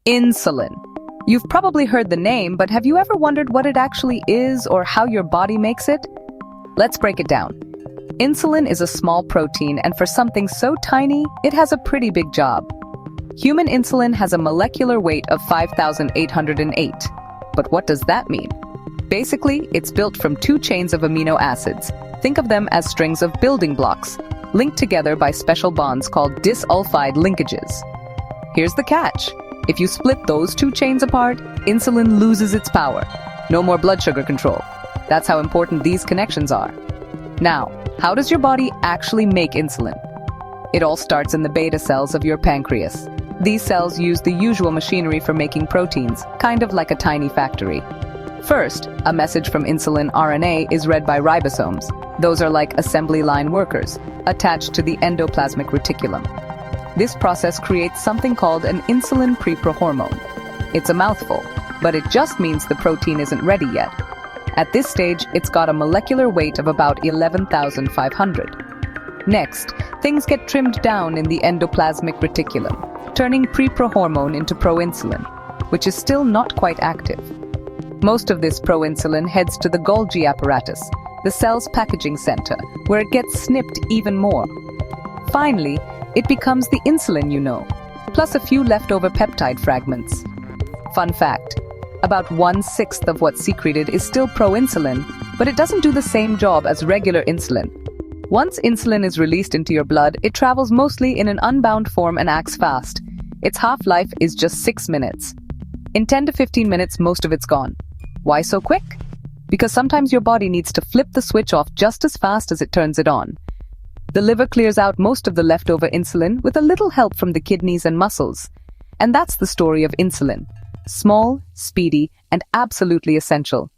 Insulin. You've probably heard the name, but have you ever wondered what it actually is or how your body makes it? Let's break it down. Insulin is a small protein, and for something so tiny, it has a pretty big job. Human insulin has a molecular weight of 5,808. But what does that mean? Basically, it's built from two chains of amino acids. Think of them as strings of building blocks, linked together by special bonds called disulfide linkages. Here's the catch. If you split those two chains apart, insulin loses its power. No more blood sugar control. That's how important these connections are. Now, how does your body actually make insulin? It all starts in the beta cells of your pancreas. These cells use the usual machinery for making proteins, kind of like a tiny factory. First, a message from insulin RNA is read by ribosomes. Those are like assembly line workers, attached to the endoplasmic reticulum. This process creates something called an insulin preprohormone. It's a mouthful, but it just means the protein isn't ready yet. At this stage, it's got a molecular weight of about 11,500. Next, things get trimmed down in the endoplasmic reticulum, turning preprohormone into proinsulin, which is still not quite active. Most of this proinsulin heads to the Golgi apparatus, the cell's packaging center, where it gets snipped even more. Finally, it becomes the insulin you know, plus a few leftover peptide fragments. Fun fact, about 1/6 of what's secreted is still proinsulin, but it doesn't do the same job as regular insulin. Once insulin is released into your blood, it travels mostly in an unbound form and acts fast. Its half-life is just 6 minutes. In 10 to 15 minutes, most of it's gone. Why so quick? Because sometimes your body needs to flip the switch off just as fast as it turns it on. The liver clears out most of the leftover insulin with a little help from the kidneys and muscles. And that's the story of insulin. Small, speedy, and absolutely essential.